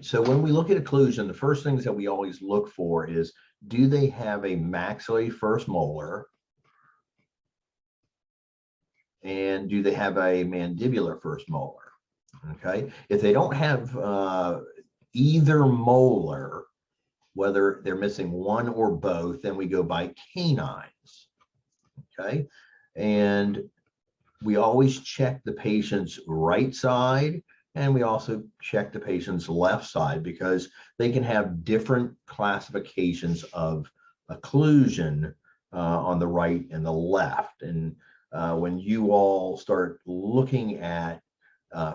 right, so when we look at occlusion, the first things that we always look for is, do they have a maxillary first molar? And do they have a mandibular first molar? Okay, if they don't have either molar, whether they're missing one or both, then we go by canines. Okay, and we always check the patient's right side, and we also check the patient's left side, because they can have different classifications of occlusion on the right and the left. And when you all start looking at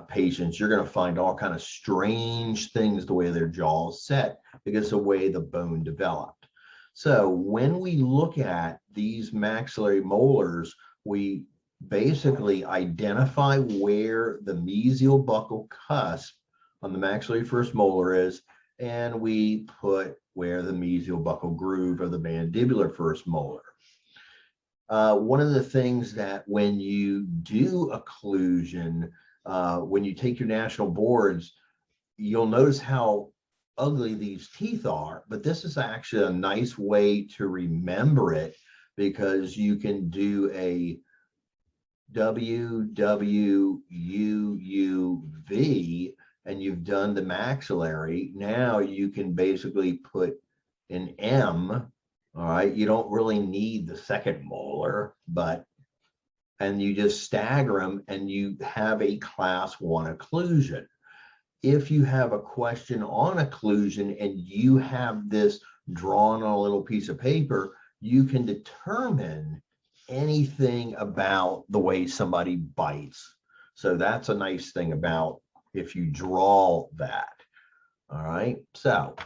patients, you're going to find all kind of strange things the way their jaw is set, because the way the bone developed. So when we look at these maxillary molars, we basically identify where the mesial buccal cusp on the maxillary first molar is, and we put where the mesial buccal groove of the mandibular first molar. One of the things that when you do occlusion, when you take your national boards, you'll notice how ugly these teeth are, but this is actually a nice way to remember it, because you can do a WWUUV and you've done the maxillary. Now you can basically put an M. All right, you don't really need the second molar, and you just stagger them and you have a class 1 occlusion. If you have a question on occlusion and you have this drawn on a little piece of paper, you can determine anything about the way somebody bites. So that's a nice thing about if you draw that. All right, so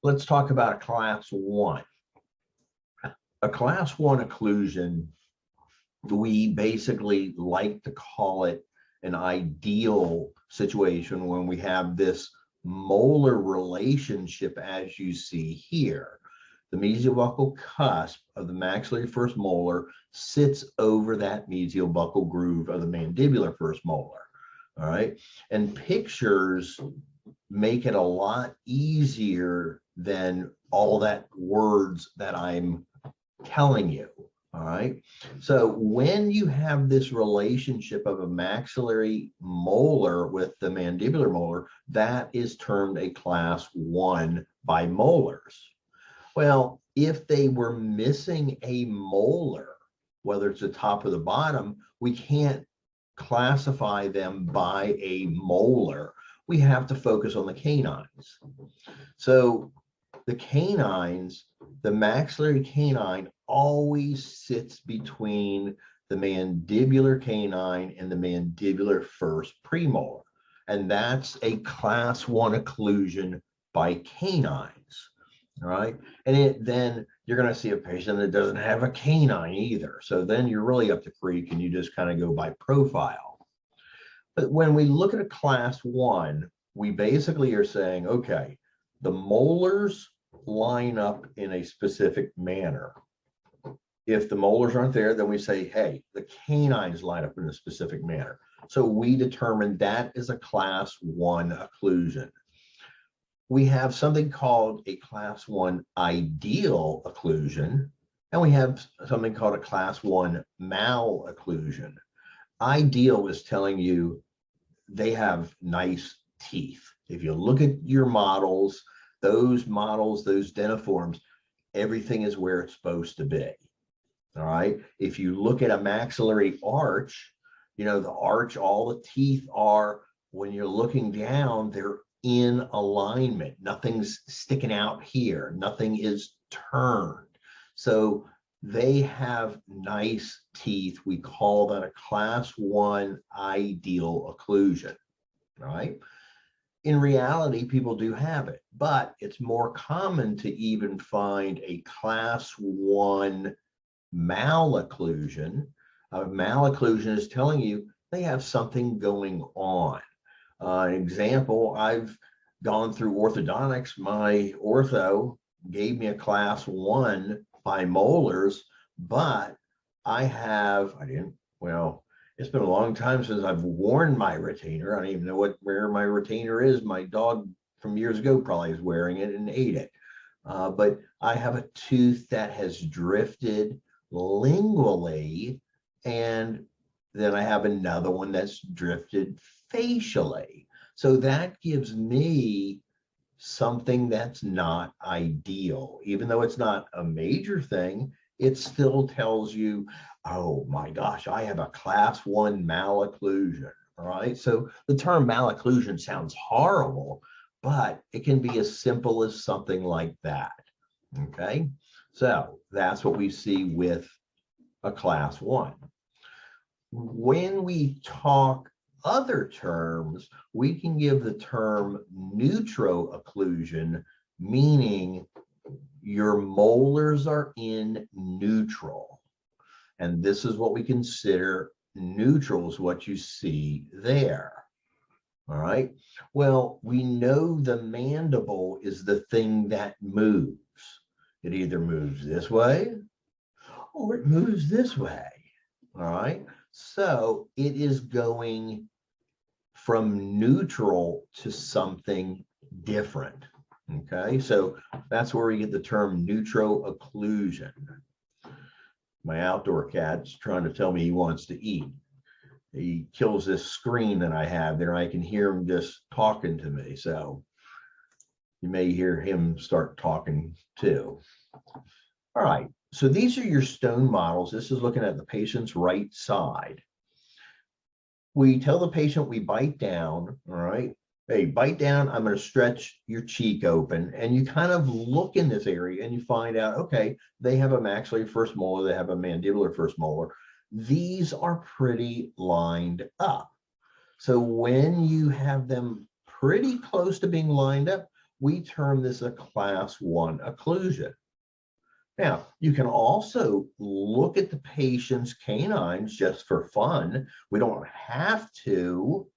let's talk about a class 1. A class 1 occlusion, we basically like to call it an ideal situation when we have this molar relationship, as you see here. The mesial buccal cusp of the maxillary first molar sits over that mesial buccal groove of the mandibular first molar. All right, and pictures make it a lot easier than all that words that I'm telling you. All right, so when you have this relationship of a maxillary molar with the mandibular molar, that is termed a class 1 by molars. Well, if they were missing a molar, whether it's the top or the bottom, we can't classify them by a molar. We have to focus on the canines. So the canines, the maxillary canine always sits between the mandibular canine and the mandibular first premolar. And that's a class 1 occlusion by canines. All right. And then you're going to see a patient that doesn't have a canine either. So then you're really up the creek and you just kind of go by profile. But when we look at a class 1, we basically are saying, okay, the molars line up in a specific manner. If the molars aren't there, then we say, hey, the canines line up in a specific manner. So we determine that is a class 1 occlusion. We have something called a class 1 ideal occlusion, and we have something called a class 1 malocclusion. Ideal is telling you they have nice teeth. If you look at your models, those dentiforms, everything is where it's supposed to be. All right. If you look at a maxillary arch, you know, the arch, all the teeth are, when you're looking down, they're in alignment. Nothing's sticking out here. Nothing is turned. So they have nice teeth. We call that a class 1 ideal occlusion. All right. In reality, people do have it, but it's more common to even find a class 1 malocclusion. Malocclusion is telling you they have something going on. An example, I've gone through orthodontics. My ortho gave me a class 1 by molars, but It's been a long time since I've worn my retainer. I don't even know where my retainer is. My dog from years ago probably is wearing it and ate it. But I have a tooth that has drifted lingually, and then I have another one that's drifted facially. So that gives me something that's not ideal. Even though it's not a major thing, it still tells you, oh my gosh, I have a class 1 malocclusion. All right. So the term malocclusion sounds horrible, but it can be as simple as something like that. Okay. So that's what we see with a class 1. When we talk other terms, we can give the term neutral occlusion, meaning your molars are in neutral. And this is what we consider neutral, is what you see there. All right. Well, we know the mandible is the thing that moves. It either moves this way or it moves this way. All right. So it is going from neutral to something different. Okay, so that's where we get the term neutral occlusion. My outdoor cat's trying to tell me he wants to eat. He kills this screen that I have there. I can hear him just talking to me. So you may hear him start talking too. All right, so these are your stone models. This is looking at the patient's right side. We tell the patient we bite down, all right? Hey, bite down, I'm going to stretch your cheek open. And you kind of look in this area and you find out, okay, they have a maxillary first molar, they have a mandibular first molar. These are pretty lined up. So when you have them pretty close to being lined up, we term this a class 1 occlusion. Now, you can also look at the patient's canines just for fun. We don't have to,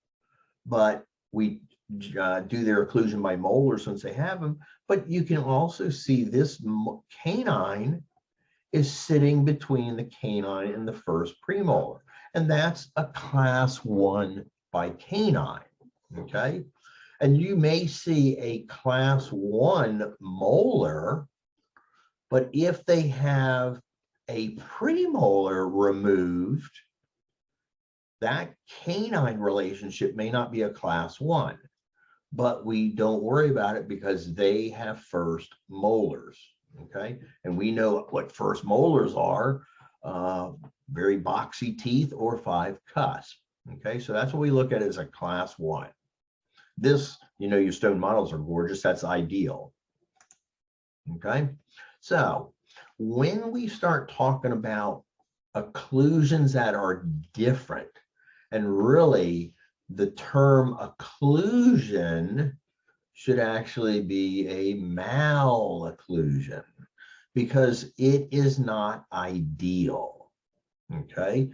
but we do their occlusion by molar since they have them. But you can also see this canine is sitting between the canine and the first premolar. And that's a class 1 by canine, okay? And you may see a class 1 molar, but if they have a premolar removed, that canine relationship may not be a class 1, but we don't worry about it because they have first molars, okay? And we know what first molars are, very boxy teeth or 5 cusp, okay? So that's what we look at as a class 1. This, you know, your stone models are gorgeous. That's ideal, okay? So when we start talking about occlusions that are different, and really the term occlusion should actually be a malocclusion because it is not ideal, okay?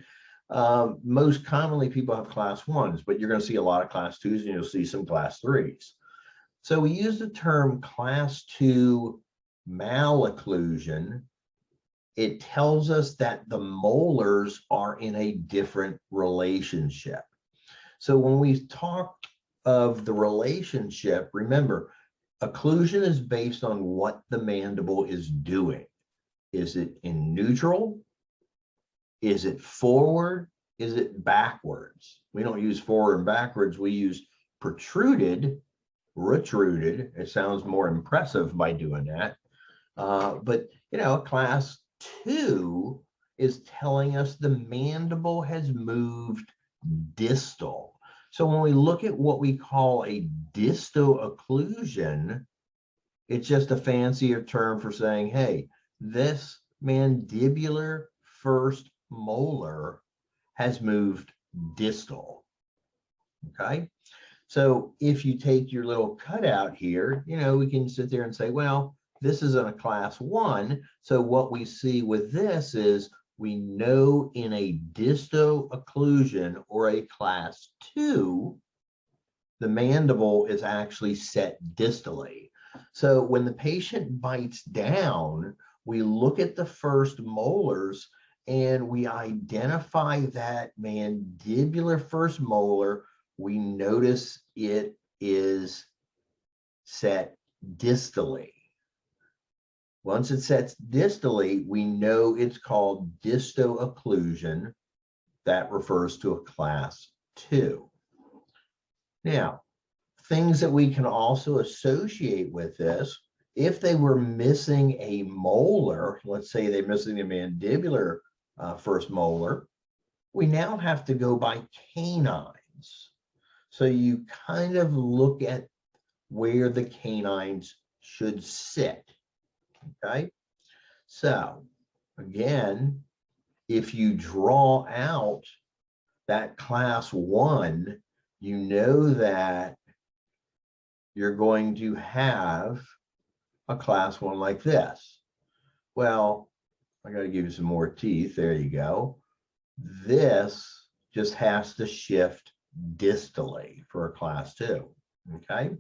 Most commonly people have class 1s, but you're going to see a lot of class 2s and you'll see some class 3s. So we use the term class 2 malocclusion. It tells us that the molars are in a different relationship. So when we talk of the relationship, remember, occlusion is based on what the mandible is doing. Is it in neutral? Is it forward? Is it backwards? We don't use forward and backwards. We use protruded, retruded. It sounds more impressive by doing that. But, you know, class 2 is telling us the mandible has moved distal. So when we look at what we call a distal occlusion, it's just a fancier term for saying, hey, this mandibular first molar has moved distal, okay? So if you take your little cutout here, you know, we can sit there and say, well, this is in a class 1. So what we see with this is we know in a distal occlusion or a class 2, the mandible is actually set distally. So when the patient bites down, we look at the first molars and we identify that mandibular first molar, we notice it is set distally. Once it sets distally, we know it's called Distal Occlusion. That refers to a class 2. Now, things that we can also associate with this, if they were missing a molar, let's say they're missing a mandibular first molar, we now have to go by canines. So you kind of look at where the canines should sit, okay? So again, if you draw out that class 1, you know that you're going to have a class 1 like this. Well, I got to give you some more teeth. There you go. This just has to shift distally for a class 2. Okay,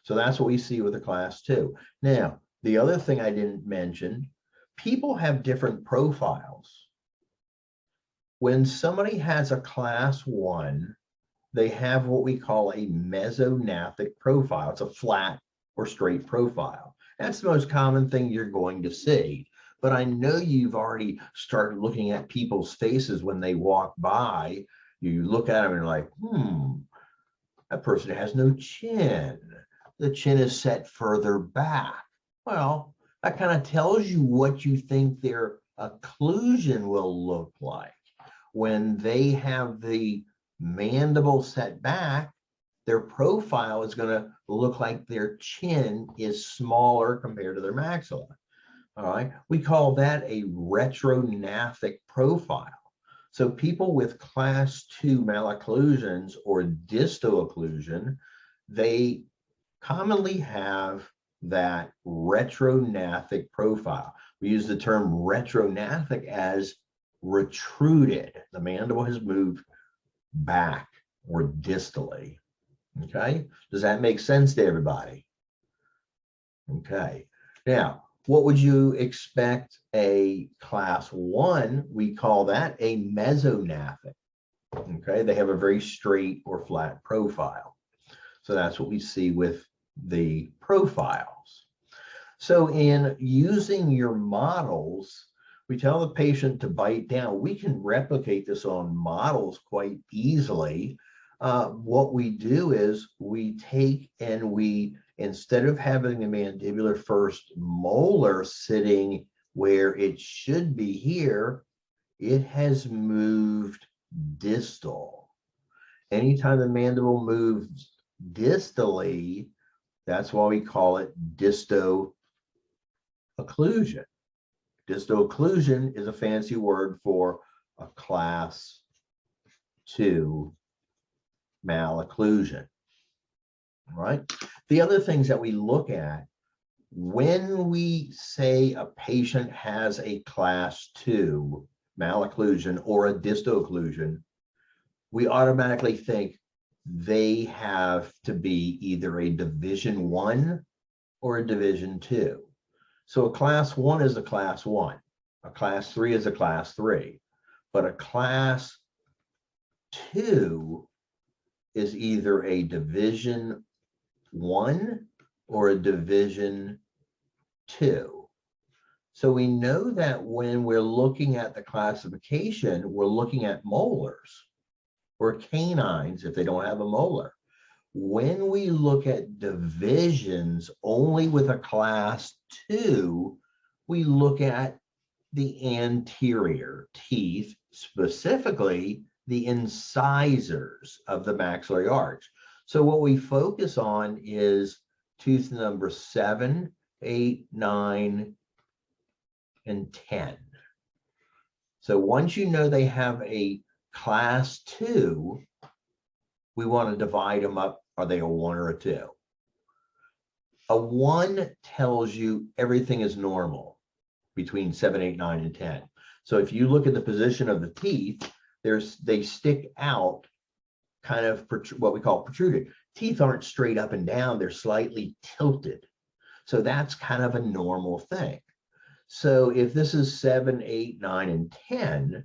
so that's what we see with a class 2. Now, the other thing I didn't mention, people have different profiles. When somebody has a class 1, they have what we call a Mesonatic Profile. It's a flat or straight profile. That's the most common thing you're going to see. But I know you've already started looking at people's faces when they walk by. You look at them and you're like, that person has no chin. The chin is set further back. Well, that kind of tells you what you think their occlusion will look like. When they have the mandible set back, their profile is going to look like their chin is smaller compared to their maxilla. All right, we call that a retrognathic profile. So people with class 2 malocclusions or distal occlusion, they commonly have that retrognathic profile. We use the term retrognathic as retruded. The mandible has moved back or distally. Okay, does that make sense to everybody? Okay, now what would you expect a class 1? We call that a mesognathic. Okay, they have a very straight or flat profile. So that's what we see with the profiles. So in using your models, we tell the patient to bite down. We can replicate this on models quite easily. What we do is we take and we, instead of having the mandibular first molar sitting where it should be here, it has moved distal. Anytime the mandible moves distally, that's why we call it distal occlusion. Distal occlusion is a fancy word for a class 2 malocclusion. All right. The other things that we look at when we say a patient has a class 2 malocclusion or a distal occlusion, we automatically think they have to be either a division 1 or a division 2. So a class 1 is a class 1, a class 3 is a class 3, but a class 2 is either a division 1 or a division 2. So we know that when we're looking at the classification, we're looking at molars or canines if they don't have a molar. When we look at divisions only with a class 2, we look at the anterior teeth, specifically the incisors of the maxillary arch. So what we focus on is tooth number 7, 8, 9, and 10. So once you know they have a class 2, we want to divide them up. Are they a 1 or a 2? A 1 tells you everything is normal between 7, 8, 9, and 10. So if you look at the position of the teeth, they stick out kind of what we call protruded. Teeth aren't straight up and down, they're slightly tilted. So that's kind of a normal thing. So if this is 7, 8, 9, and 10,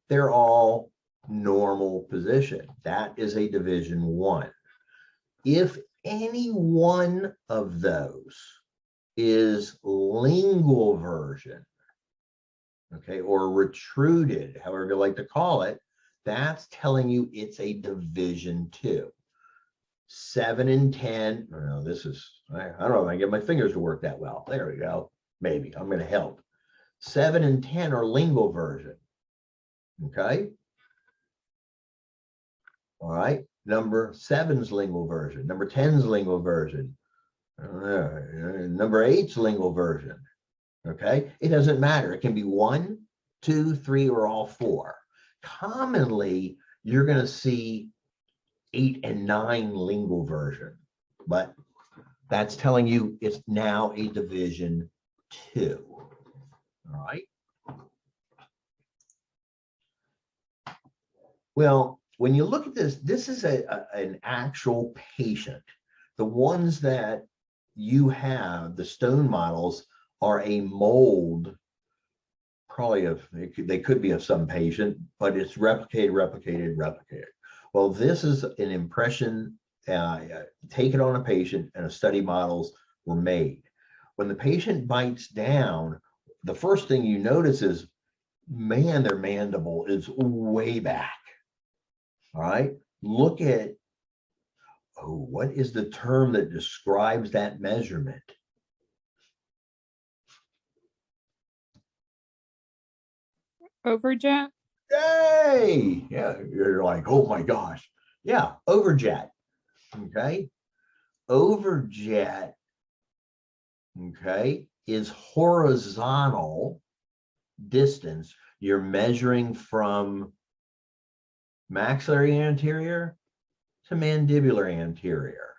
they're all normal position. That is a division 1. If any one of those is lingual version, okay, or retruded, however you like to call it, that's telling you it's a division 2. 7 and 10, no, this is, I don't know if I can get my fingers to work that well. There we go. Maybe I'm going to help. 7 and 10 are lingual version. Okay. All right. Number 7's lingual version. Number 10's lingual version. Number 8's lingual version. Okay. It doesn't matter. It can be 1, 2, 3, or all 4. Commonly, you're going to see 8 and 9 lingual version, but that's telling you it's now a division 2. All right. Well, when you look at this, this is an actual patient. The ones that you have, the stone models, are a mold, probably of, they could be of some patient, but it's replicated. Well, this is an impression taken on a patient, and a study models were made. When the patient bites down, the first thing you notice is, man, their mandible is way back. All right, look at, oh, what is the term that describes that measurement? Overjet? Yay! Yeah, you're like, oh my gosh. Yeah, overjet. Okay. Overjet, okay, is horizontal distance. You're measuring from maxillary anterior to mandibular anterior.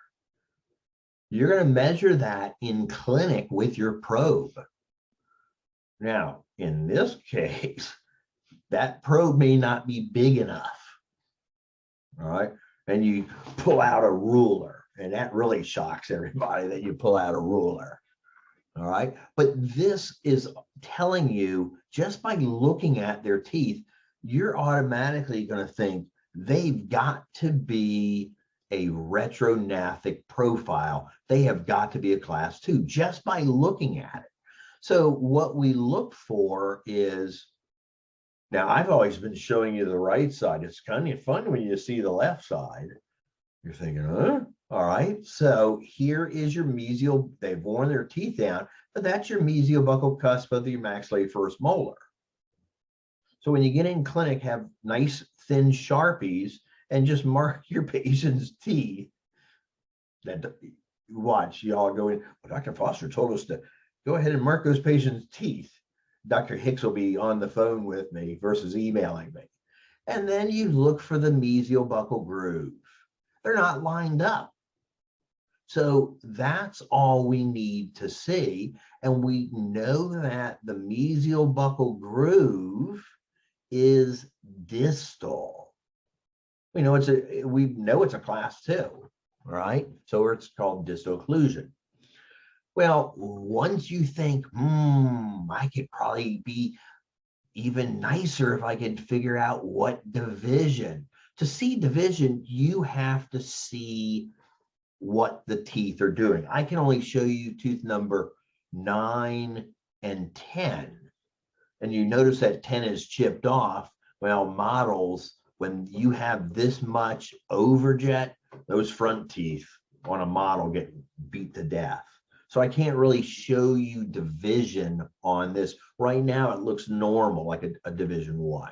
You're going to measure that in clinic with your probe. Now, in this case, that probe may not be big enough. All right. And you pull out a ruler, and that really shocks everybody that you pull out a ruler. All right. But this is telling you, just by looking at their teeth, you're automatically going to think they've got to be a retrognathic profile. They have got to be a class 2 just by looking at it. So what we look for is, now I've always been showing you the right side. It's kind of fun when you see the left side. You're thinking, huh? All right. So here is your mesial. They've worn their teeth down, but that's your mesial buccal cusp of your maxillary first molar. So when you get in clinic, have nice thin Sharpies and just mark your patient's teeth. That watch, y'all go in. Well, Dr. Foster told us to go ahead and mark those patients' teeth. Dr. Hicks will be on the phone with me versus emailing me. And then you look for the mesial buccal groove. They're not lined up. So that's all we need to see. And we know that the mesial buccal groove is distal. We know it's a class 2, right? So it's called distal occlusion. Well, once you think, I could probably be even nicer if I could figure out what division. To see division, you have to see what the teeth are doing. I can only show you tooth number 9 and 10. And you notice that 10 is chipped off. Well, models, when you have this much overjet, those front teeth on a model get beat to death. So I can't really show you division on this. Right now, it looks normal, like a division 1.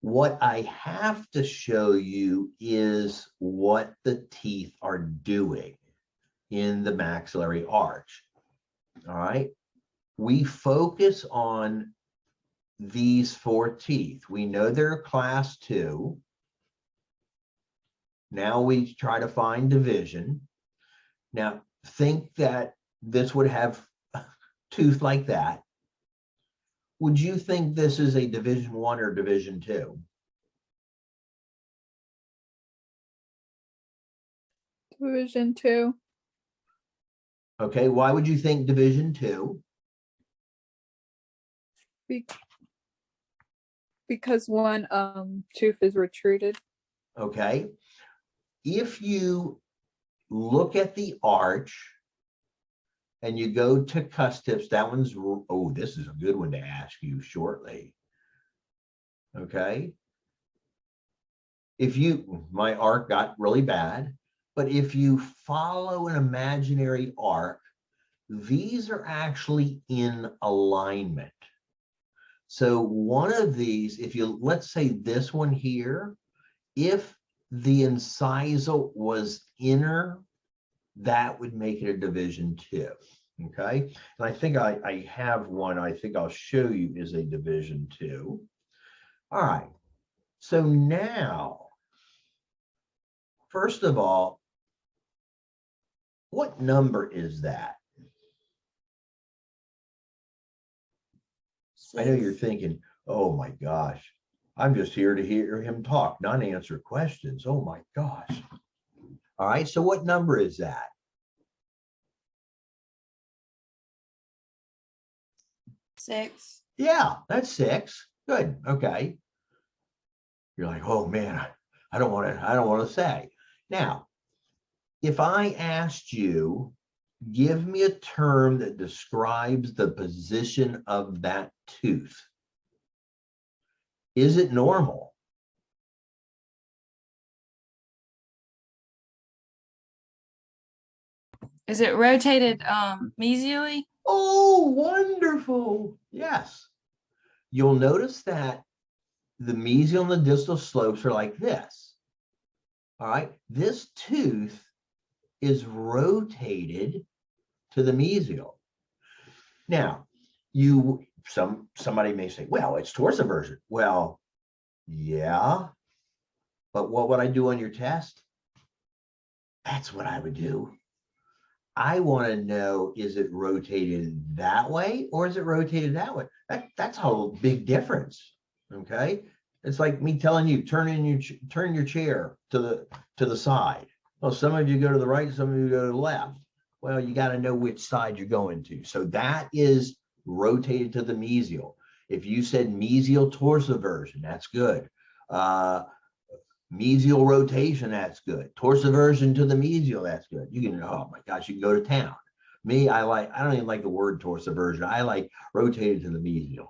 What I have to show you is what the teeth are doing in the maxillary arch. All right. We focus on these 4 teeth. We know they're class 2. Now we try to find division. Now think that this would have a tooth like that. Would you think this is a division 1 or division 2? Division 2. Okay, why would you think division 2? Because one tooth is retreated. Okay. If you look at the arch and you go to cusp tips, that one's, oh, this is a good one to ask you shortly. Okay. If you, my arc got really bad, but if you follow an imaginary arc, these are actually in alignment. So one of these, if you, let's say this one here, if the incisal was inner, that would make it a division 2. Okay. And I think I have one, I think I'll show you is a division 2. All right. So now, first of all, what number is that? I know you're thinking, oh my gosh, I'm just here to hear him talk, not answer questions. Oh my gosh. All right, so what number is that? Six. Yeah, that's 6. Good. Okay. You're like, oh man, I don't want to say. Now, if I asked you, give me a term that describes the position of that tooth. Is it normal? Is it rotated mesially? Oh, wonderful. Yes. You'll notice that the mesial and the distal slopes are like this. All right. This tooth is rotated to the mesial. Now, somebody may say, well, it's torsiversion. Well, yeah. But what would I do on your test? That's what I would do. I want to know, is it rotated that way or is it rotated that way? That's a big difference. Okay. It's like me telling you, turn your chair to the side. Well, some of you go to the right, some of you go to the left. Well, you got to know which side you're going to. So that is rotated to the mesial. If you said mesial torsiversion, that's good. Mesial rotation, that's good. Torsiversion to the mesial, that's good. You can, oh my gosh, you can go to town. Me, I don't even like the word torsiversion. I like rotated to the mesial.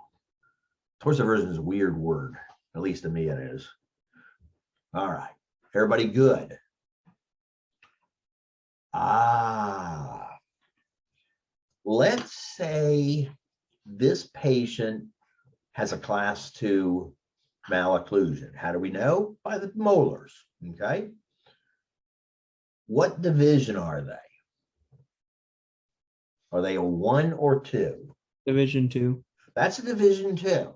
Torsiversion is a weird word, at least to me it is. All right, everybody good? Let's say this patient has a class 2 malocclusion. How do we know? By the molars. Okay. What division are they? Are they a 1 or 2? Division 2. That's a division 2.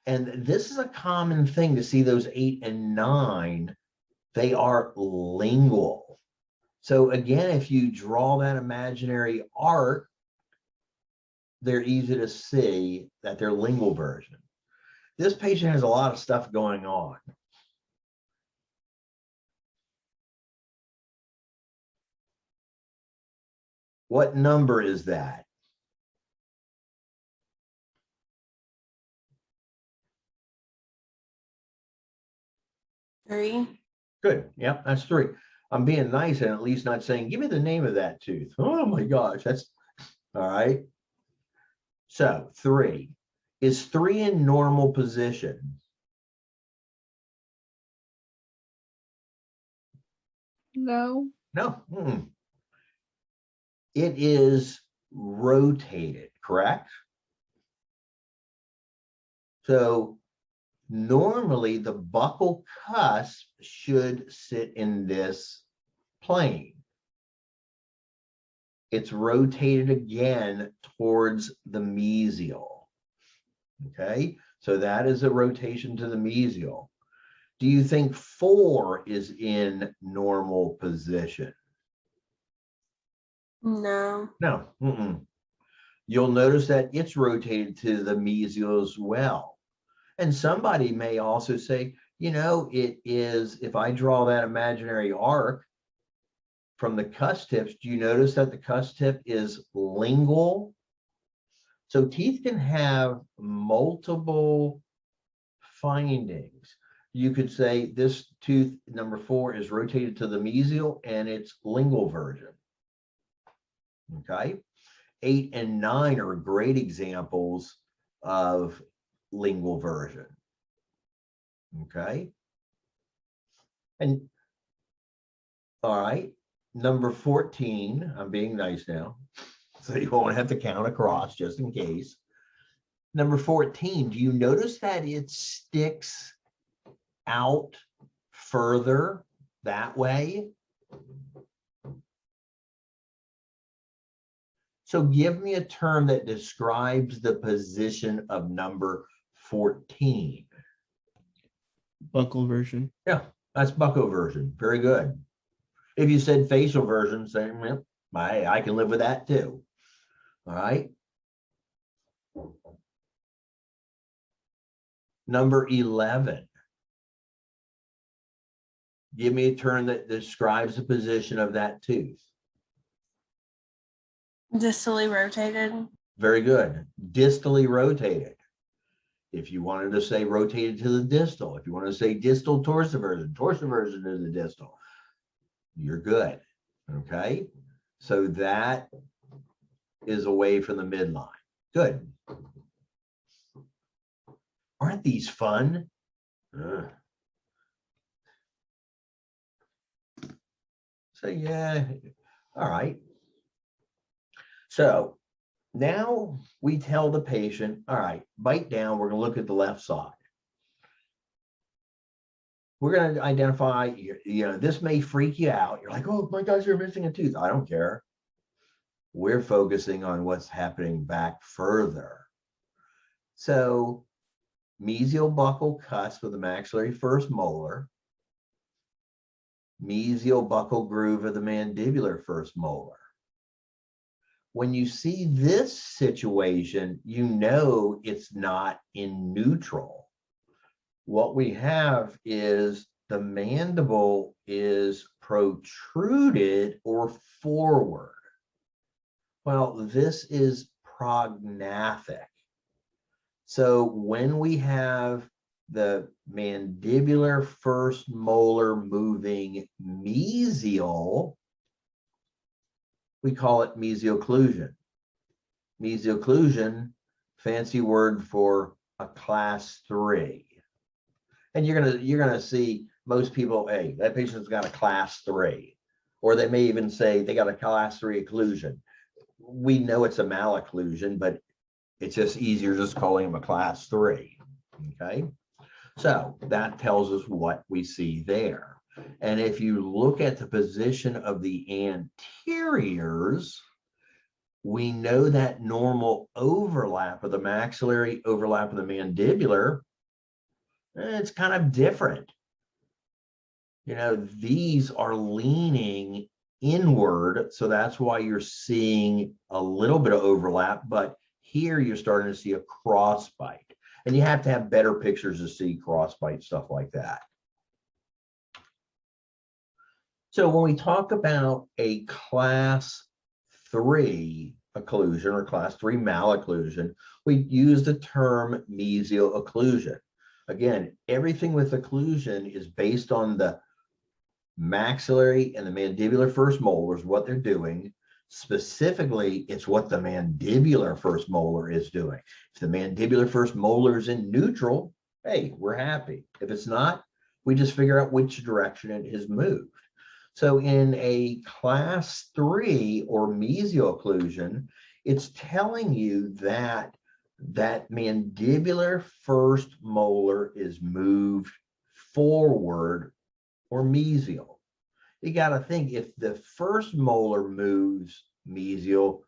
And this is a common thing to see those 8 and 9. They are lingual. So again, if you draw that imaginary arc, they're easy to see that they're lingual version. This patient has a lot of stuff going on. What number is that? 3. Good. Yep, that's 3. I'm being nice and at least not saying, give me the name of that tooth. Oh my gosh, that's all right. So 3. Is 3 in normal position? No. No. It is rotated, correct? So normally the buccal cusp should sit in this plane. It's rotated again towards the mesial. Okay, so that is a rotation to the mesial. Do you think 4 is in normal position? No. No. You'll notice that it's rotated to the mesial as well. And somebody may also say, you know, it is, if I draw that imaginary arc from the cusp tips, do you notice that the cusp tip is lingual? So teeth can have multiple findings. You could say this tooth number 4 is rotated to the mesial and it's lingual version. Okay. 8 and 9 are great examples of lingual version. Okay. And all right, number 14, I'm being nice now, so you won't have to count across just in case. Number 14, do you notice that it sticks out further that way? So give me a term that describes the position of number 14. Buccal version. Yeah, that's buccal version. Very good. If you said facial version, say, well, I can live with that too. All right. Number 11. Give me a term that describes the position of that tooth. Distally rotated. Very good. Distally rotated. If you wanted to say rotated to the distal, if you want to say distal torsiversion to the distal, you're good. Okay. So that is away from the midline. Good. Aren't these fun? So yeah, all right. So now we tell the patient, all right, bite down, we're gonna look at the left side. We're gonna identify, this may freak you out. You're like, oh my gosh, you're missing a tooth. I don't care. We're focusing on what's happening back further. So mesial buccal cusp of the maxillary first molar, mesial buccal groove of the mandibular first molar. When you see this situation, you know it's not in neutral. What we have is the mandible is protruded or forward. Well, this is prognathic. So when we have the mandibular first molar moving mesial, we call it mesial occlusion. Mesial occlusion, fancy word for a class 3. And you're gonna see most people, hey, that patient's got a class 3, or they may even say they got a class 3 occlusion. We know it's a malocclusion, but it's just easier just calling them a class 3. Okay, so that tells us what we see there. And if you look at the position of the anteriors, we know that normal overlap of the maxillary, overlap of the mandibular, it's kind of different. These are leaning inward, so that's why you're seeing a little bit of overlap, but here you're starting to see a crossbite. And you have to have better pictures to see crossbite, stuff like that. So when we talk about a class 3 occlusion or class 3 malocclusion, we use the term mesial occlusion. Again, everything with occlusion is based on the maxillary and the mandibular first molars, what they're doing. Specifically, it's what the mandibular first molar is doing. If the mandibular first molar is in neutral, hey, we're happy. If it's not, we just figure out which direction it has moved. So in a class 3 or mesial occlusion, it's telling you that that mandibular first molar is moved forward or mesial. You got to think, if the first molar moves mesial,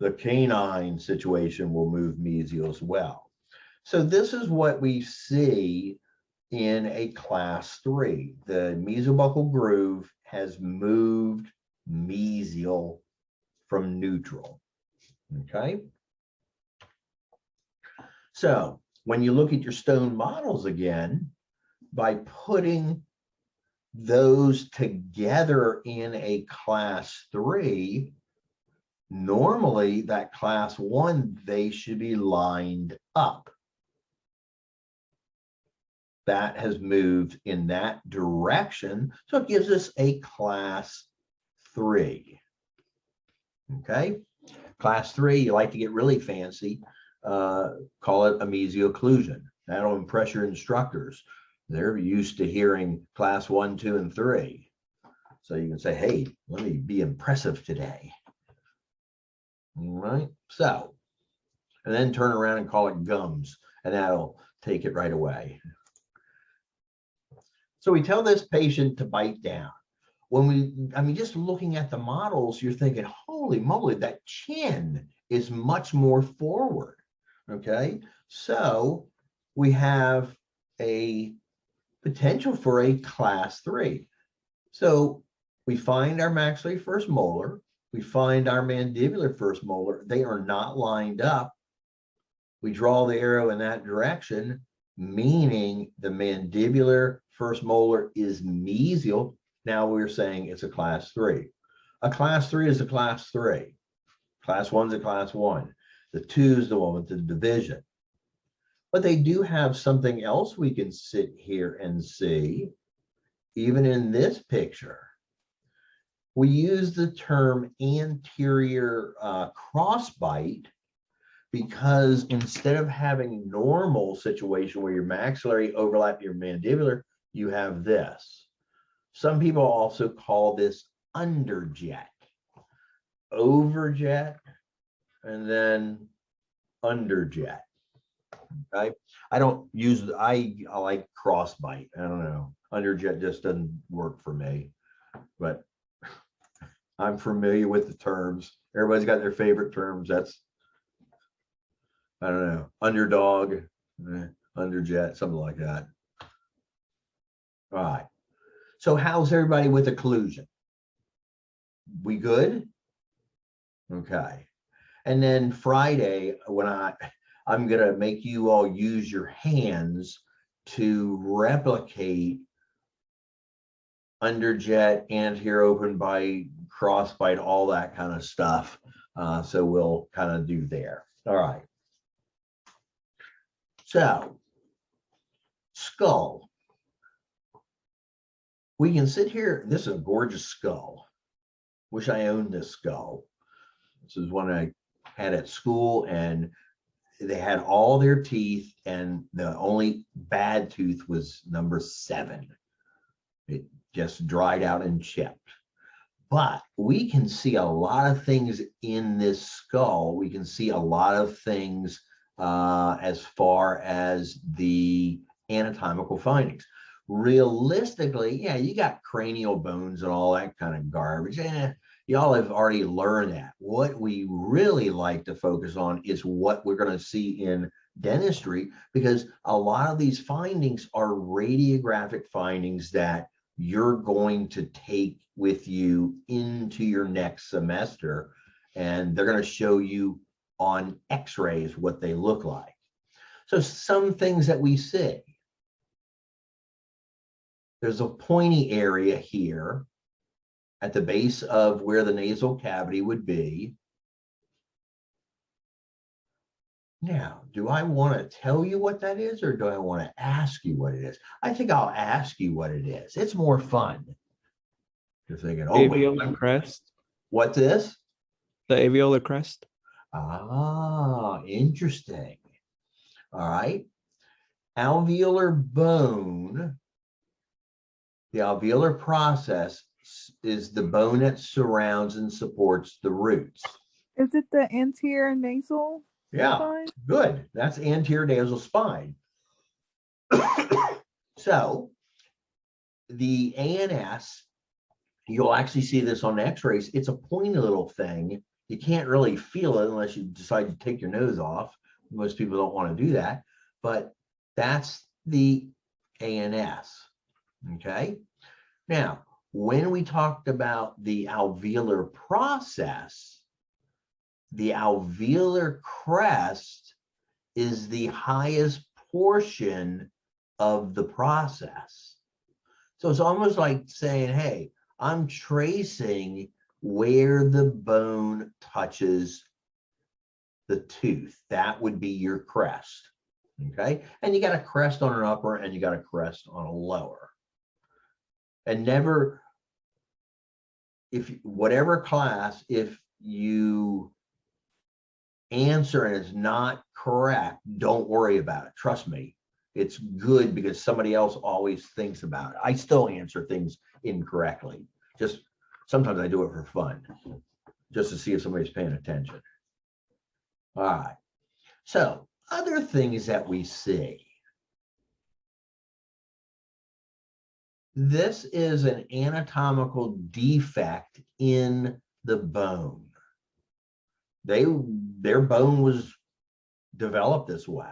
the canine situation will move mesial as well. So this is what we see in a class 3. The mesobuccal groove has moved mesial from neutral. Okay. So when you look at your stone models again, by putting those together in a class 3, normally that class 1, they should be lined up. That has moved in that direction. So it gives us a class 3. Okay. Class 3, you like to get really fancy, call it a Mesial Occlusion. That'll impress your instructors. They're used to hearing class 1, 2, and 3. So you can say, hey, let me be impressive today. All right. So, and then turn around and call it gums, and that'll take it right away. So we tell this patient to bite down. I mean, just looking at the models, you're thinking, holy moly, that chin is much more forward. Okay. So we have a potential for a class 3. So we find our maxillary first molar, we find our mandibular first molar. They are not lined up. We draw the arrow in that direction, meaning the mandibular first molar is mesial. Now we're saying it's a class 3. A class 3 is a class 3. Class 1 is a class 1. The 2 is the one with the division. But they do have something else we can sit here and see, even in this picture. We use the term anterior crossbite because instead of having normal situation where your maxillary overlap your mandibular, you have this. Some people also call this underjet, overjet, and then underjet. Okay, I don't use, I like crossbite. I don't know. Underjet just doesn't work for me, but I'm familiar with the terms. Everybody's got their favorite terms. That's, I don't know, underdog, underjet, something like that. All right. So how's everybody with occlusion? We good? Okay. And then Friday, when I'm going to make you all use your hands to replicate underjet, anterior open bite, crossbite, all that kind of stuff. So we'll kind of do there. All right. So, skull. We can sit here. This is a gorgeous skull. Wish I owned this skull. This is one I had at school, and they had all their teeth, and the only bad tooth was number 7. It just dried out and chipped. But we can see a lot of things in this skull. We can see a lot of things as far as the anatomical findings. Realistically, yeah, you got cranial bones and all that kind of garbage. Y'all have already learned that. What we really like to focus on is what we're going to see in dentistry, because a lot of these findings are radiographic findings that you're going to take with you into your next semester, and they're going to show you on x-rays what they look like. So some things that we see, there's a pointy area here at the base of where the nasal cavity would be. Now, do I want to tell you what that is, or do I want to ask you what it is? I think I'll ask you what it is. It's more fun. You're thinking, oh, Alveolar crest. What's this? The alveolar crest. Ah, interesting. All right. Alveolar bone, the alveolar process is the bone that surrounds and supports the roots. Is it the anterior nasal? Yeah, spine? good. That's anterior nasal spine. So the ANS, you'll actually see this on x-rays. It's a pointy little thing. You can't really feel it unless you decide to take your nose off. Most people don't want to do that, but that's the ANS. Okay. Now, when we talked about the alveolar process, the alveolar crest is the highest portion of the process. So it's almost like saying, hey, I'm tracing where the bone touches the tooth. That would be your crest. Okay. And you got a crest on an upper and you got a crest on a lower. And never, if whatever class, if you answer and it's not correct, don't worry about it. Trust me. It's good because somebody else always thinks about it. I still answer things incorrectly. Just sometimes I do it for fun, just to see if somebody's paying attention. All right. So other things that we see. This is an anatomical defect in the bone. Their bone was developed this way.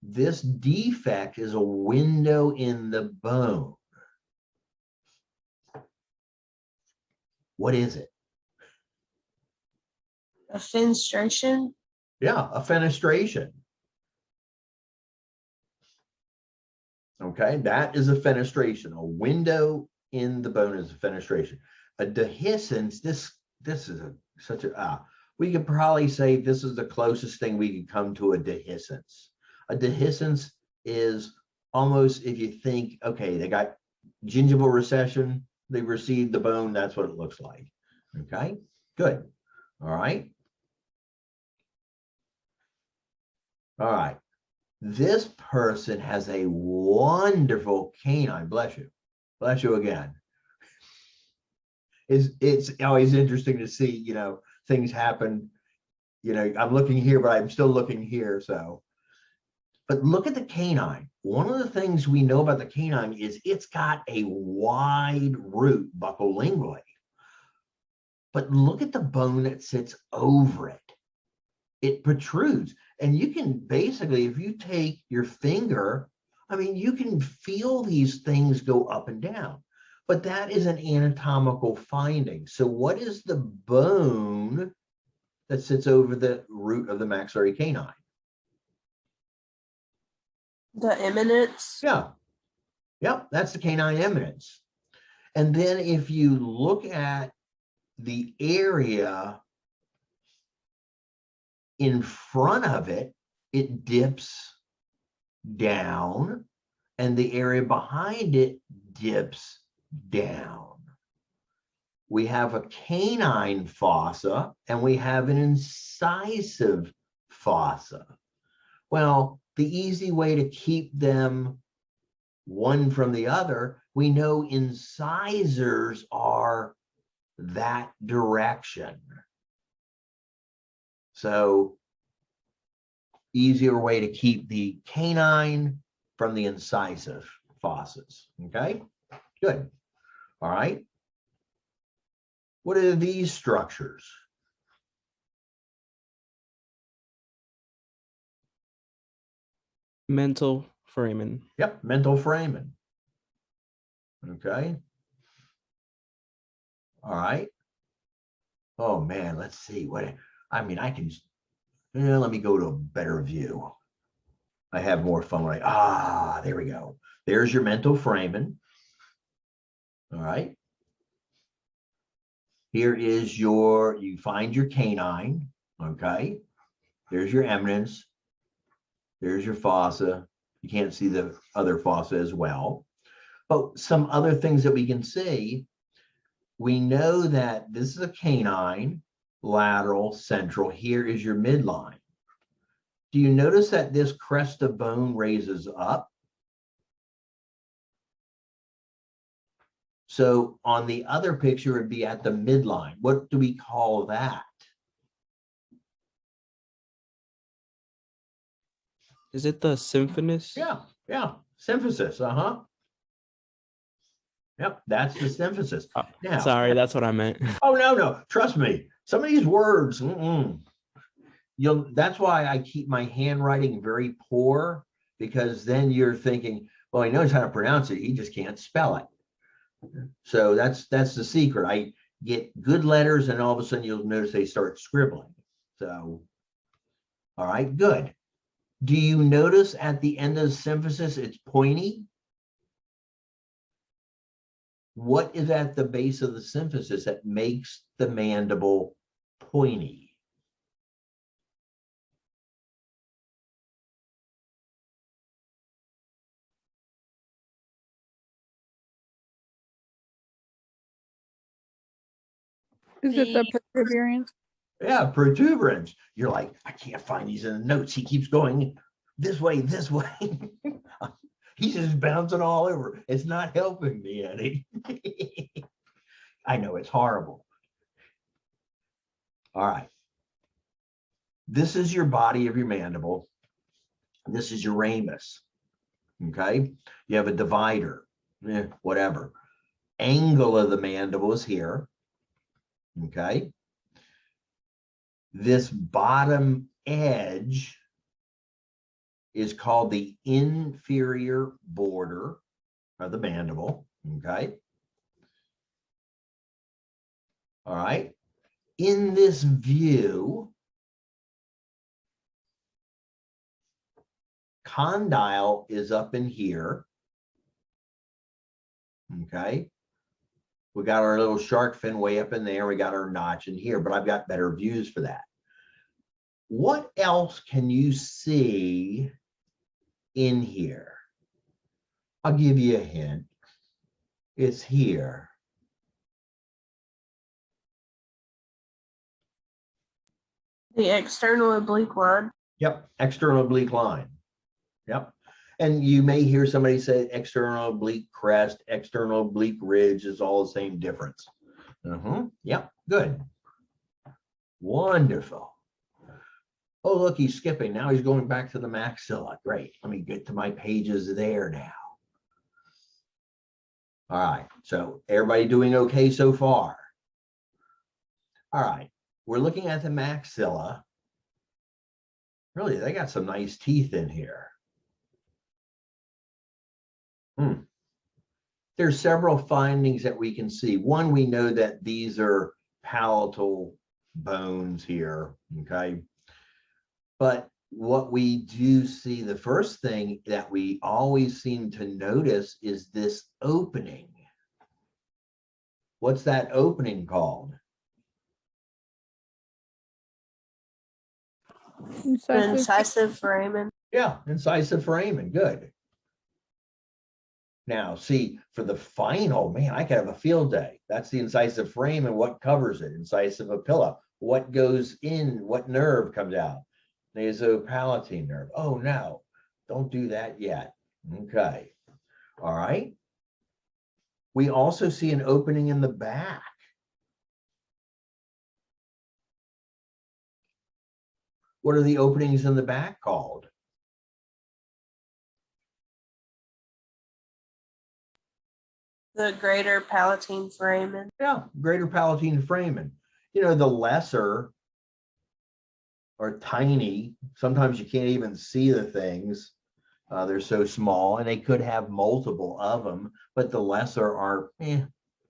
This defect is a window in the bone. What is it? A fenestration. Yeah, a fenestration. Okay, that is a fenestration. A window in the bone is a fenestration. A dehiscence, this is such a, we could probably say this is the closest thing we could come to a dehiscence. A dehiscence is almost, if you think, okay, they got gingival recession, they received the bone, that's what it looks like. Okay, good. All right. All right. This person has a wonderful canine. Bless you. Bless you again. It's always interesting to see, you know, things happen. You know, I'm looking here, but I'm still looking here. So, but look at the canine. One of the things we know about the canine is it's got a wide root buccolingually. But look at the bone that sits over it. It protrudes. And you can basically, if you take your finger, I mean, you can feel these things go up and down. But that is an anatomical finding. So what is the bone that sits over the root of the maxillary canine? The eminence. Yeah. Yep, that's the canine eminence. And then if you look at the area in front of it, it dips down, and the area behind it dips down. We have a canine fossa and we have an incisive fossa. Well, the easy way to keep them one from the other, we know incisors are that direction. So easier way to keep the canine from the incisive fossas. Okay, good. All right. What are these structures? Mental foramen. Yep, mental foramen. Okay. All right. Oh man, let's see what I mean. I can. Let me go to a better view. I have more fun when there we go. There's your mental foramen. All right. Here is you find your canine. Okay. There's your eminence. There's your fossa. You can't see the other fossa as well. But some other things that we can see, we know that this is a canine, lateral, central. Here is your midline. Do you notice that this crest of bone raises up? So on the other picture, it'd be at the midline. What do we call that? Is it the symphysis? Yeah, symphysis, Yep, that's the symphysis. Oh, now, sorry, that's what I meant. Oh, no, trust me. Some of these words, that's why I keep my handwriting very poor, because then you're thinking, well, he knows how to pronounce it, he just can't spell it. So that's the secret. I get good letters and all of a sudden you'll notice they start scribbling. So, all right, good. Do you notice at the end of the symphysis, it's pointy? What is at the base of the symphysis that makes the mandible pointy. Is it the protuberance? Yeah, protuberance. You're like, I can't find these in the notes. He keeps going this way, this way. He's just bouncing all over. It's not helping me any. I know it's horrible. All right. This is your body of your mandible. This is your ramus. Okay. You have a divider, whatever. Angle of the mandible is here. Okay. This bottom edge is called the inferior border of the mandible. Okay. All right. In this view, condyle is up in here. Okay. We got our little shark fin way up in there. We got our notch in here, but I've got better views for that. What else can you see in here? I'll give you a hint. It's here. The external oblique line. Yep, external oblique line. Yep. And you may hear somebody say external oblique crest, external oblique ridge is all the same difference. Yep, good. Wonderful. Oh, look, he's skipping. Now he's going back to the maxilla. Great. Let me get to my pages there now. All right. So everybody doing okay so far? All right. We're looking at the maxilla. Really, they got some nice teeth in here. There's several findings that we can see. One, we know that these are palatal bones here, okay? But what we do see, the first thing that we always seem to notice is this opening. What's that opening called? Incisive foramen. Yeah, incisive foramen, good. Now, see, for the final, man, I could have a field day. That's the incisive foramen. What covers it? Incisive papilla. What goes in? What nerve comes out? Nasopalatine nerve. Oh, no, don't do that yet. Okay. All right. We also see an opening in the back. What are the openings in the back called? The greater palatine foramen. Yeah, greater palatine foramen. You know, the lesser are tiny. Sometimes you can't even see the things. They're so small, and they could have multiple of them, but the lesser are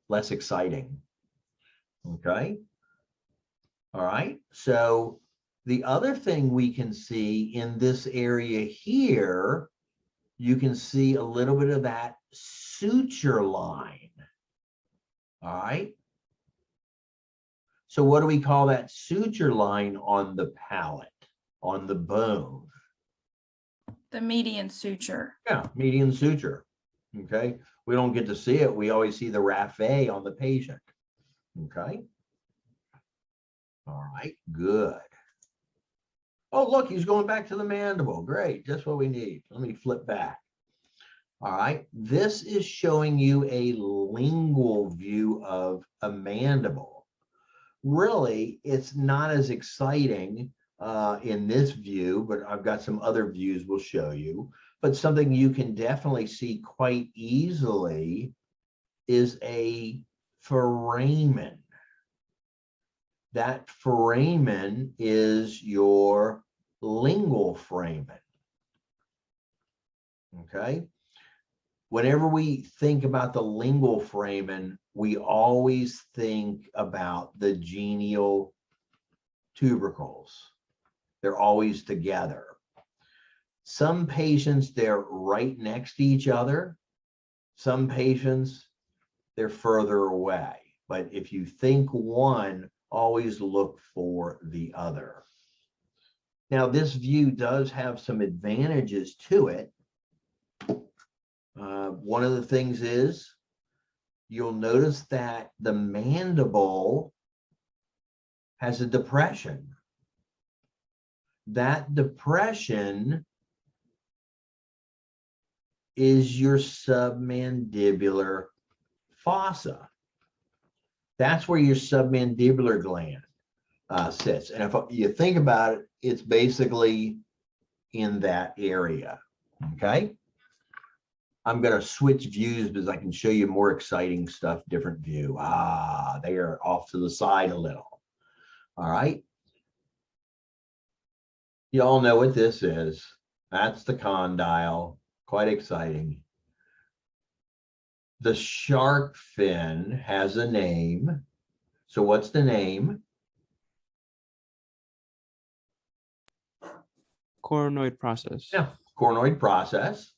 less exciting. Okay. All right. So the other thing we can see in this area here, you can see a little bit of that suture line. All right. So what do we call that suture line on the palate, on the bone? The median suture. Yeah, median suture. Okay. We don't get to see it. We always see the raphe on the patient. Okay. All right, good. Oh, look, he's going back to the mandible. Great, just what we need. Let me flip back. All right, this is showing you a lingual view of a mandible. Really, it's not as exciting in this view, but I've got some other views we'll show you. But something you can definitely see quite easily is a foramen. That foramen is your lingual foramen. Okay. Whenever we think about the lingual foramen, we always think about the genial tubercles. They're always together. Some patients, they're right next to each other. Some patients, they're further away. But if you think one always look for the other. Now, this view does have some advantages to it. One of the things is you'll notice that the mandible has a depression. That depression is your submandibular fossa. That's where your submandibular gland sits. And if you think about it, it's basically in that area. Okay. I'm going to switch views because I can show you more exciting stuff, different view. They are off to the side a little. All right. You all know what this is. That's the condyle. Quite exciting. The shark fin has a name. So what's the name? Coronoid process. Yeah, coronoid process.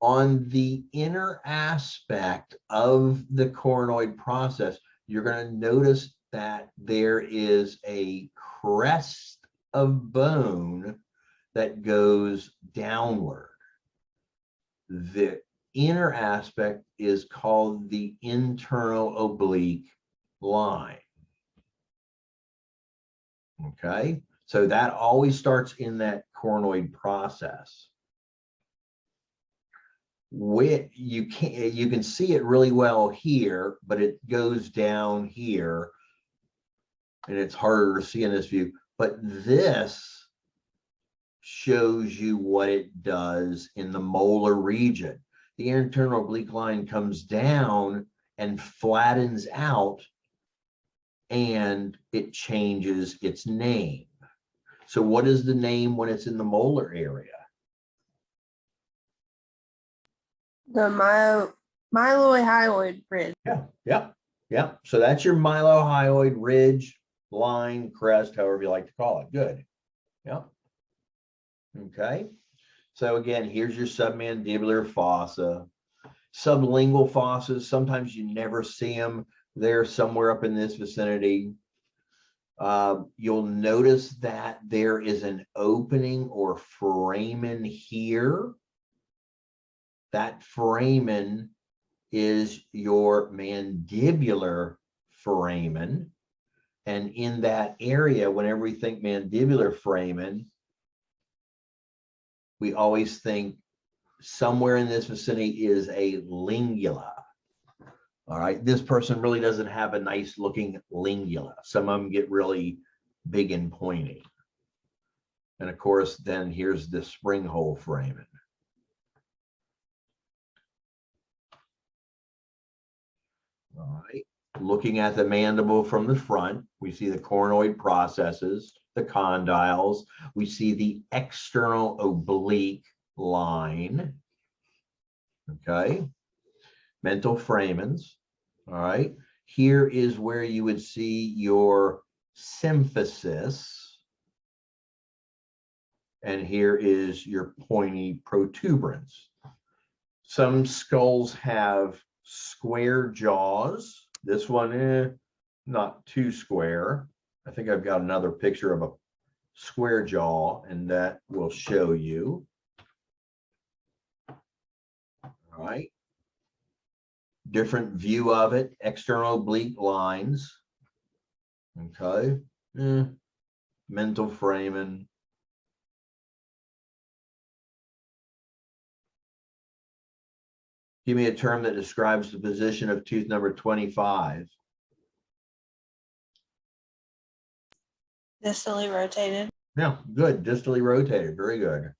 On the inner aspect of the coronoid process, you're going to notice that there is a crest of bone that goes downward. The inner aspect is called the internal oblique line. Okay, so that always starts in that coronoid process. You can see it really well here, but it goes down here and it's harder to see in this view. But this shows you what it does in the molar region. The internal oblique line comes down and flattens out, and it changes its name. So what is the name when it's in the molar area? The mylohyoid ridge. Yeah. So that's your mylohyoid ridge, line, crest, however you like to call it. Good. Yeah. Okay. So again, here's your submandibular fossa. Sublingual fossas, sometimes you never see them. They're somewhere up in this vicinity. You'll notice that there is an opening or foramen here. That foramen is your mandibular foramen. And in that area, whenever we think mandibular foramen, we always think somewhere in this vicinity is a lingula. All right, this person really doesn't have a nice looking lingula. Some of them get really big and pointy. And of course, then here's the spring hole foramen. All right, looking at the mandible from the front, we see the coronoid processes, the condyles. We see the external oblique line. Okay, mental foramens. All right, here is where you would see your symphysis, and here is your pointy protuberance. Some skulls have square jaws. This one, not too square. I think I've got another picture of a square jaw, and that will show you. All right. Different view of it, external oblique lines. Okay. Mental foramen. Give me a term that describes the position of tooth number 25. Distally rotated. Yeah, good. Distally rotated. Very good.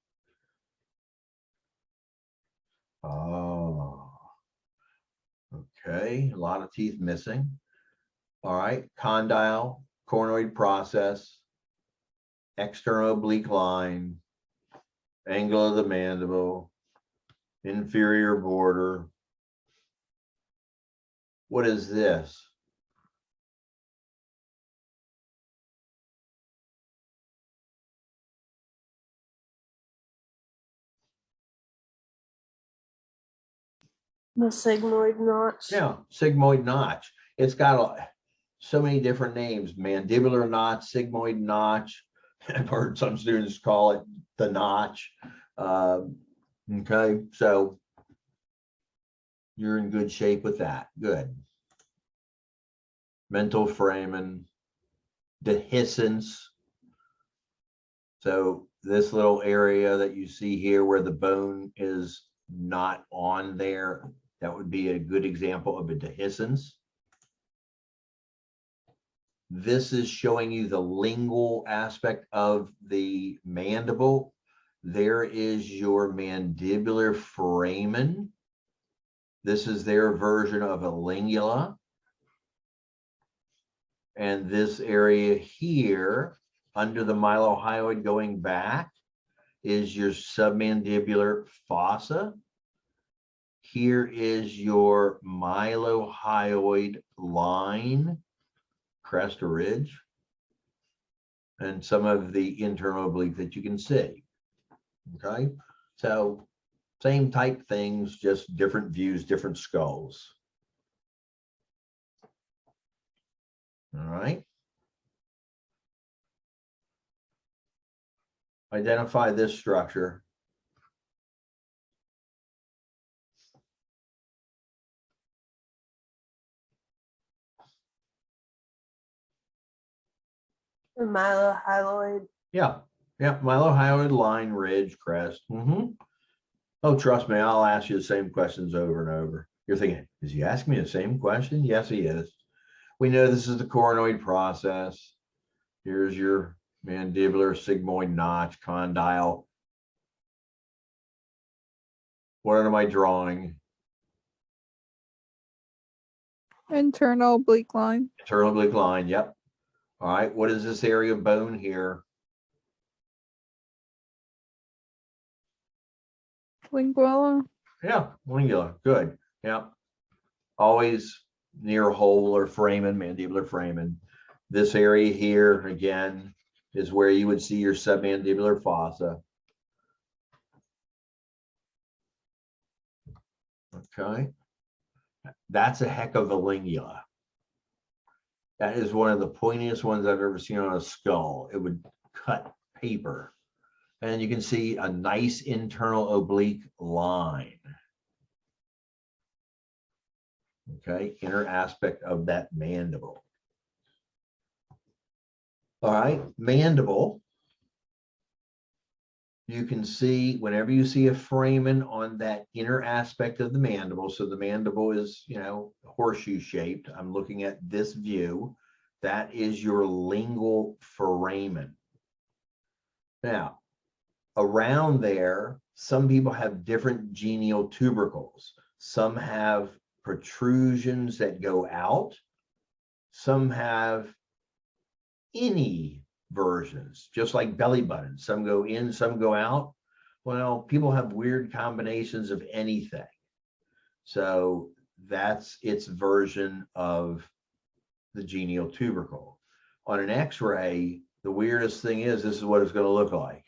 Oh, okay. A lot of teeth missing. All right. Condyle, coronoid process, external oblique line, angle of the mandible, inferior border. What is this? The sigmoid notch. Yeah, sigmoid notch. It's got a, so many different names, mandibular notch, sigmoid notch. I've heard some students call it the notch. Okay, so you're in good shape with that. Good. Mental foramen, dehiscence. So this little area that you see here where the bone is not on there, that would be a good example of a dehiscence. This is showing you the lingual aspect of the mandible. There is your mandibular foramen. This is their version of a lingula. And this area here, under the mylohyoid going back, is your submandibular fossa. Here is your mylohyoid line, crest or ridge, and some of the internal oblique that you can see. Okay, so same type things, just different views, different skulls. All right. Identify this structure. The mylohyoid. Yeah, mylohyoid line, ridge, crest. Oh, trust me, I'll ask you the same questions over and over. You're thinking, is he asking me the same question? Yes, he is. We know this is the coronoid process. Here's your mandibular sigmoid notch, condyle. What am I drawing? Internal oblique line. Internal oblique line, yep. All right, what is this area of bone here? Lingual. Yeah, lingula, good, yeah. Always near hole or foramen, mandibular foramen. This area here, again, is where you would see your submandibular fossa. Okay, that's a heck of a lingula. That is one of the pointiest ones I've ever seen on a skull. It would cut paper. And you can see a nice internal oblique line. Okay, inner aspect of that mandible. All right, mandible. You can see whenever you see a foramen on that inner aspect of the mandible, so the mandible is, you know, horseshoe shaped. I'm looking at this view. That is your lingual foramen. Now, around there, some people have different genial tubercles. Some have protrusions that go out. Some have any versions, just like belly buttons. Some go in, some go out. Well, people have weird combinations of anything. So that's its version of the genial tubercle. On an X-ray, the weirdest thing is this is what it's going to look like.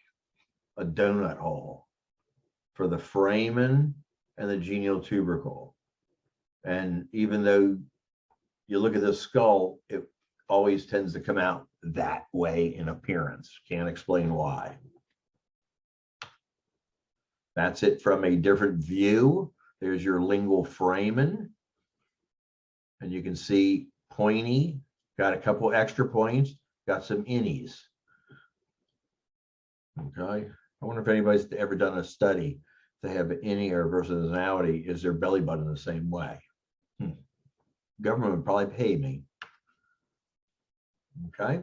A donut hole for the foramen and the genial tubercle. And even though you look at the skull, it always tends to come out that way in appearance. Can't explain why. That's it from a different view. There's your lingual foramen. And you can see pointy, got a couple extra points, got some innies. Okay. I wonder if anybody's ever done a study. They have an innie or versatility. Is their belly button the same way? Government would probably pay me. Okay.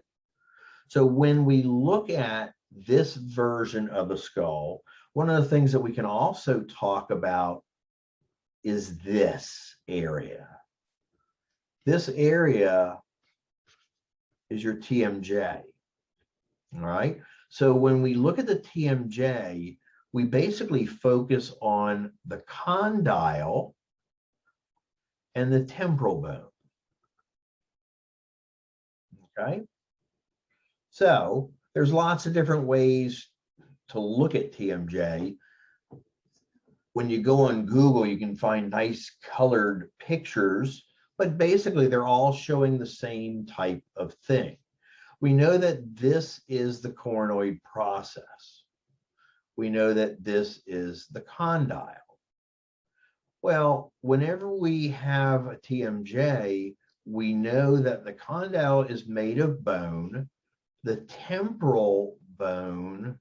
So when we look at this version of the skull, one of the things that we can also talk about is this area. This area is your TMJ. All right. So when we look at the TMJ, we basically focus on the condyle and the temporal bone. Okay. So there's lots of different ways to look at TMJ. When you go on Google, you can find nice colored pictures, but basically they're all showing the same type of thing. We know that this is the coronoid process. We know that this is the condyle. Well, whenever we have a TMJ, we know that the condyle is made of bone. The temporal bone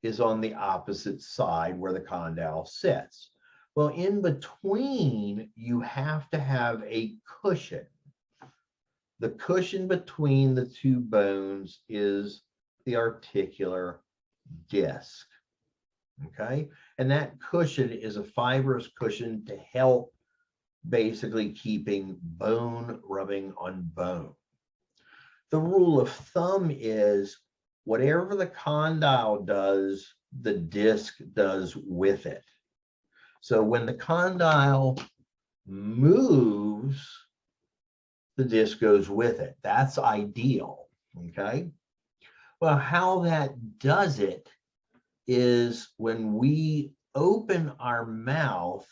is on the opposite side where the condyle sits. Well, in between, you have to have a cushion. The cushion between the two bones is the articular disc. Okay, and that cushion is a fibrous cushion to help basically keeping bone rubbing on bone. The rule of thumb is whatever the condyle does, the disc does with it. So when the condyle moves, the disc goes with it. That's ideal. Okay, well, how that does it is when we open our mouth,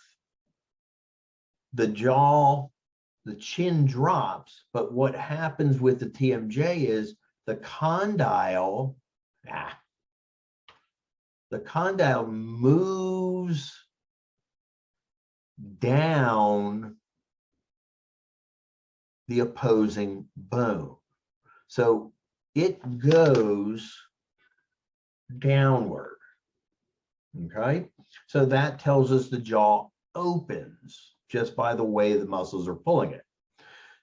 the jaw, the chin drops, but what happens with the TMJ is the condyle moves down the opposing bone. So it goes downward. Okay, so that tells us the jaw opens just by the way the muscles are pulling it.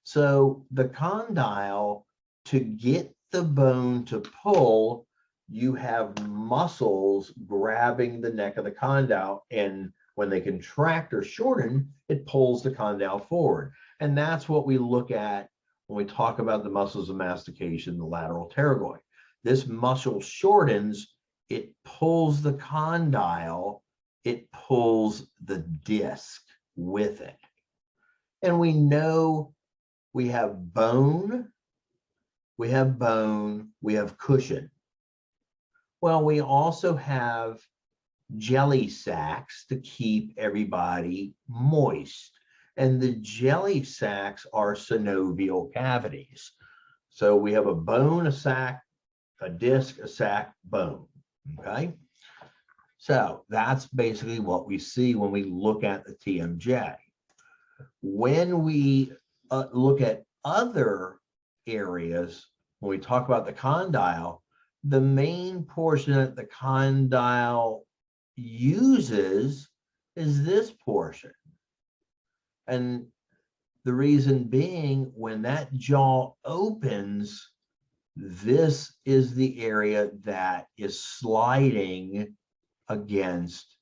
So the condyle, to get the bone to pull, you have muscles grabbing the neck of the condyle, and when they contract or shorten, it pulls the condyle forward. And that's what we look at when we talk about the muscles of mastication, the lateral pterygoid. This muscle shortens, it pulls the condyle, it pulls the disc with it. And we know we have bone, we have cushion. Well, we also have jelly sacs to keep everybody moist. And the jelly sacs are synovial cavities. So we have a bone, a sac, a disc, a sac, bone. Okay, so that's basically what we see when we look at the TMJ. When we look at other areas, when we talk about the condyle, the main portion that the condyle uses is this portion. And the reason being, when that jaw opens, this is the area that is sliding against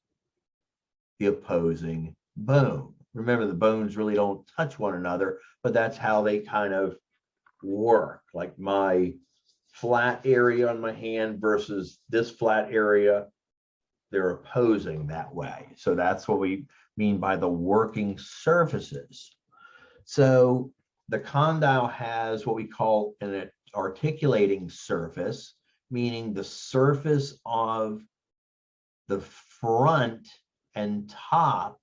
the opposing bone. Remember, the bones really don't touch one another, but that's how they kind of work. Like my flat area on my hand versus this flat area, they're opposing that way. So that's what we mean by the working surfaces. So the condyle has what we call an articulating surface, meaning the surface of the front and top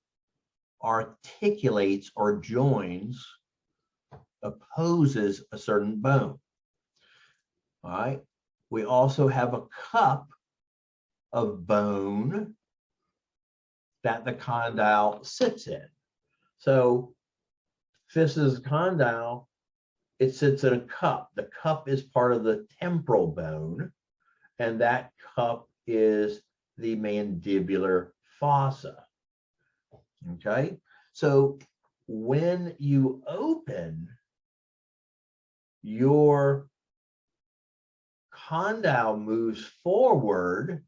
articulates or joins, opposes a certain bone. All right. We also have a cup of bone that the condyle sits in. So this is condyle, it sits in a cup. The cup is part of the temporal bone, and that cup is the mandibular fossa. Okay, so when you open, your condyle moves forward,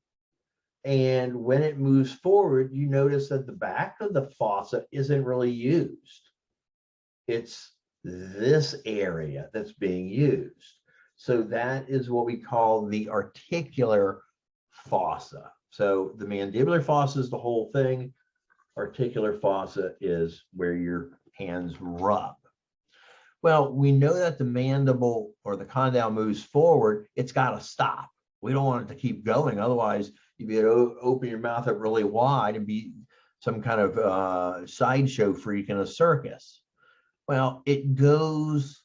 and when it moves forward, you notice that the back of the fossa isn't really used. It's this area that's being used. So that is what we call the articular fossa. So the mandibular fossa is the whole thing. Articular fossa is where your hands rub. Well, we know that the mandible or the condyle moves forward, it's got to stop. We don't want it to keep going. Otherwise, you'd be able to open your mouth up really wide and be some kind of sideshow freak in a circus. Well, it goes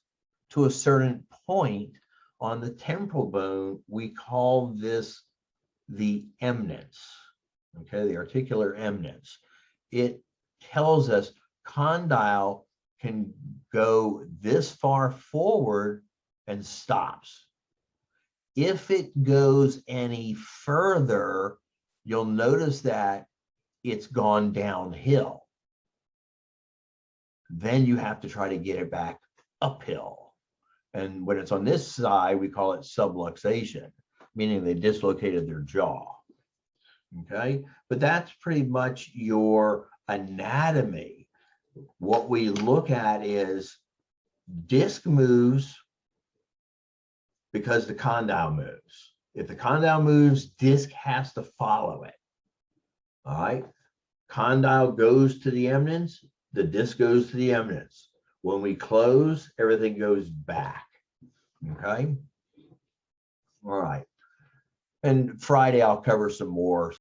to a certain point on the temporal bone. We call this the eminence, okay, the articular eminence. It tells us condyle can go this far forward and stops. If it goes any further, you'll notice that it's gone downhill. Then you have to try to get it back uphill. And when it's on this side, we call it subluxation, meaning they dislocated their jaw. Okay, but that's pretty much your anatomy. What we look at is disc moves because the condyle moves. If the condyle moves, disc has to follow it. All right, condyle goes to the eminence, the disc goes to the eminence. When we close, everything goes back. Okay. All right. And Friday, I'll cover some more